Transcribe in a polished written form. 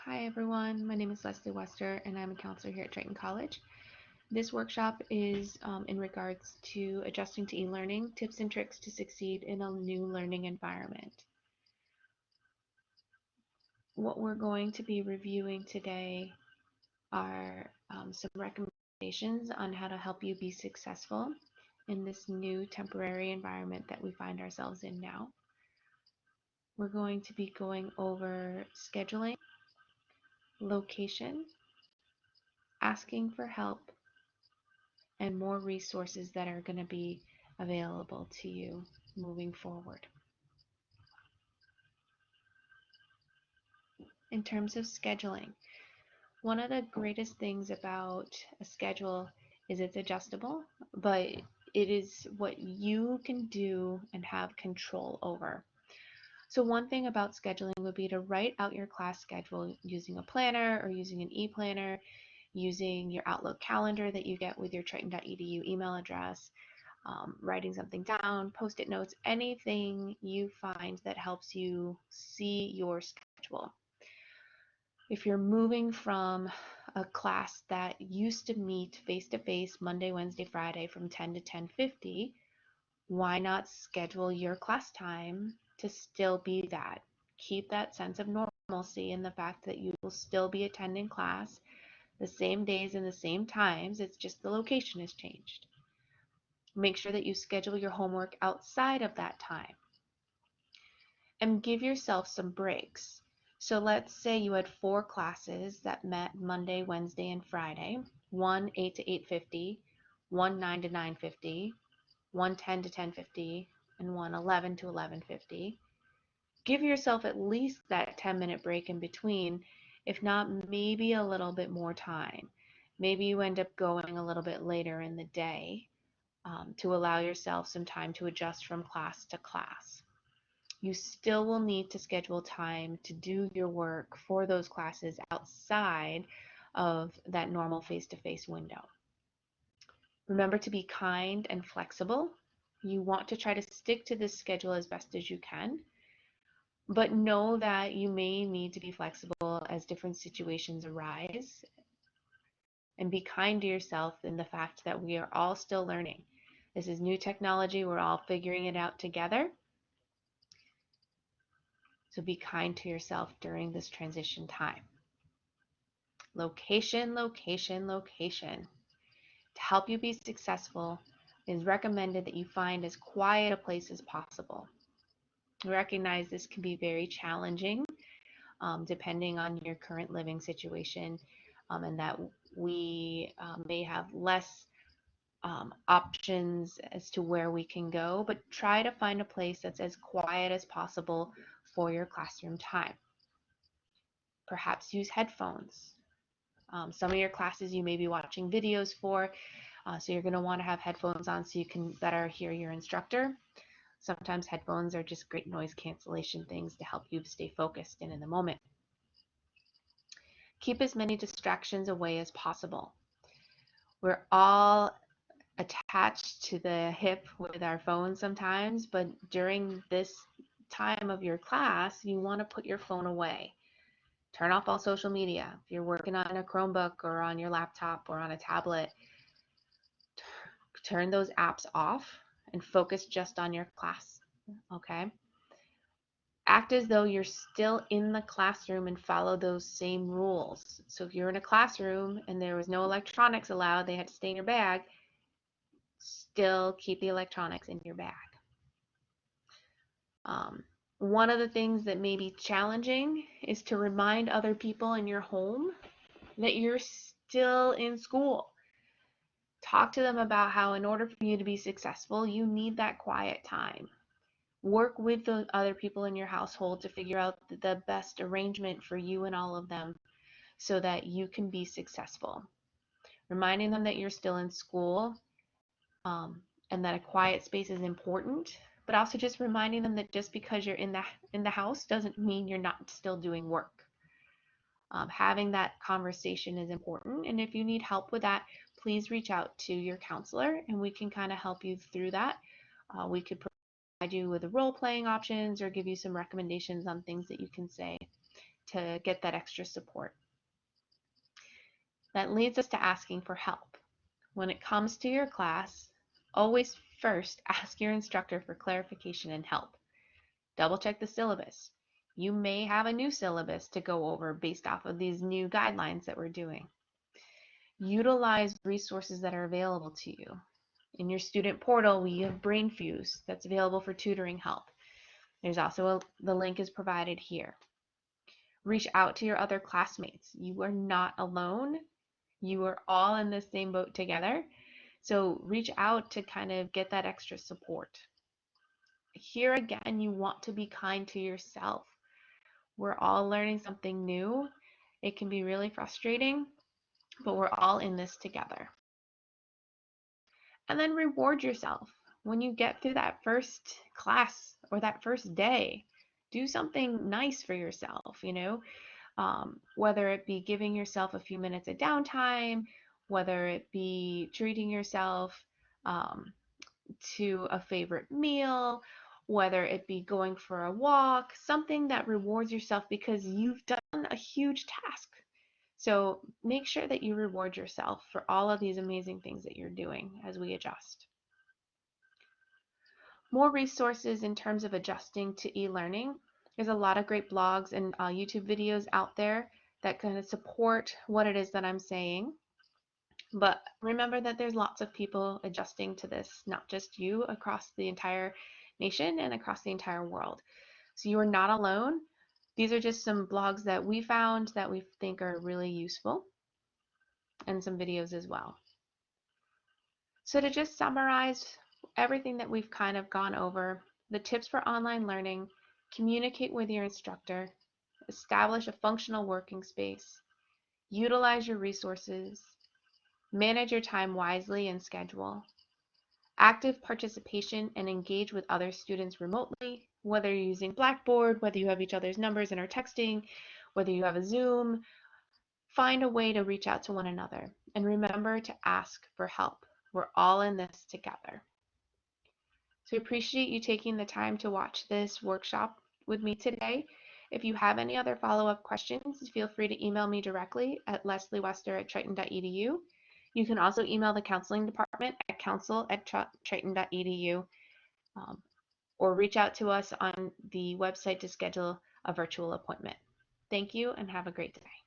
Hi everyone, my name is Leslie Wester and I'm a counselor here at Triton College. This workshop is in regards to adjusting to e-learning, tips and tricks to succeed in a new learning environment. What we're going to be reviewing today are some recommendations on how to help you be successful in this new temporary environment that we find ourselves in now. We're going to be going over scheduling, location, asking for help, and more resources that are going to be available to you moving forward. In terms of scheduling, one of the greatest things about a schedule is it's adjustable, but it is what you can do and have control over. So one thing about scheduling would be to write out your class schedule using a planner or using an e-planner, using your Outlook calendar that you get with your triton.edu email address, writing something down, post-it notes, anything you find that helps you see your schedule. If you're moving from a class that used to meet face-to-face Monday, Wednesday, Friday from 10 to 10:50, why not schedule your class time to still be that? Keep that sense of normalcy in the fact that you will still be attending class the same days and the same times, it's just the location has changed. Make sure that you schedule your homework outside of that time and give yourself some breaks. So let's say you had 4 classes that met Monday, Wednesday, and Friday, one 8 to 8:50, one 9 to 9:50, one 10 to 10:50, and one 11 to 11:50. Give yourself at least that 10-minute break in between, if not maybe a little bit more time. Maybe you end up going a little bit later in the day to allow yourself some time to adjust from class to class. You still will need to schedule time to do your work for those classes outside of that normal face-to-face window. Remember to be kind and flexible. You want to try to stick to this schedule as best as you can, but know that you may need to be flexible as different situations arise, and be kind to yourself in the fact that we are all still learning. This is new technology. We're all figuring it out together. So be kind to yourself during this transition time. Location, location, location. To help you be successful, it is recommended that you find as quiet a place as possible. Recognize this can be very challenging depending on your current living situation, and that we may have less options as to where we can go, but try to find a place that's as quiet as possible for your classroom time. Perhaps use headphones. Some of your classes you may be watching videos for, so you're going to want to have headphones on so you can better hear your instructor. Sometimes headphones are just great noise cancellation things to help you stay focused and in the moment. Keep as many distractions away as possible. We're all attached to the hip with our phones sometimes, but during this time of your class, you want to put your phone away. Turn off all social media. If you're working on a Chromebook or on your laptop or on a tablet, turn those apps off and focus just on your class, okay? Act as though you're still in the classroom and follow those same rules. So if you're in a classroom and there was no electronics allowed, they had to stay in your bag, still keep the electronics in your bag. One of the things that may be challenging is to remind other people in your home that you're still in school. Talk to them about how in order for you to be successful, you need that quiet time. Work with the other people in your household to figure out the best arrangement for you and all of them so that you can be successful. Reminding them that you're still in school, and that a quiet space is important, but also just reminding them that just because you're in the house doesn't mean you're not still doing work. Having that conversation is important, and if you need help with that, please reach out to your counselor and we can kind of help you through that. We could provide you with role-playing options or give you some recommendations on things that you can say to get that extra support. That leads us to asking for help. When it comes to your class, always first ask your instructor for clarification and help. Double check the syllabus. You may have a new syllabus to go over based off of these new guidelines that we're doing. Utilize resources that are available to you. In your student portal, we have BrainFuse that's available for tutoring help. There's also the link is provided here. Reach out to your other classmates. You are not alone. You are all in the same boat together. So reach out to kind of get that extra support. Here again, you want to be kind to yourself. We're all learning something new. It can be really frustrating, but we're all in this together. And then reward yourself. When you get through that first class or that first day, do something nice for yourself, whether it be giving yourself a few minutes of downtime, whether it be treating yourself to a favorite meal, whether it be going for a walk, something that rewards yourself because you've done a huge task. So make sure that you reward yourself for all of these amazing things that you're doing as we adjust. More resources in terms of adjusting to e-learning. There's a lot of great blogs and YouTube videos out there that kind of support what it is that I'm saying. But remember that there's lots of people adjusting to this, not just you, across the entire nation and across the entire world. So you are not alone. These are just some blogs that we found that we think are really useful, and some videos as well. So to just summarize everything that we've kind of gone over, the tips for online learning: communicate with your instructor, establish a functional working space, utilize your resources, manage your time wisely and schedule, active participation and engage with other students remotely, whether you're using Blackboard, whether you have each other's numbers and are texting, whether you have a Zoom. Find a way to reach out to one another, and remember to ask for help. We're all in this together. So I appreciate you taking the time to watch this workshop with me today. If you have any other follow-up questions, feel free to email me directly at lesliewester@triton.edu. You can also email the counseling department at counsel@triton.edu, or reach out to us on the website to schedule a virtual appointment. Thank you and have a great day.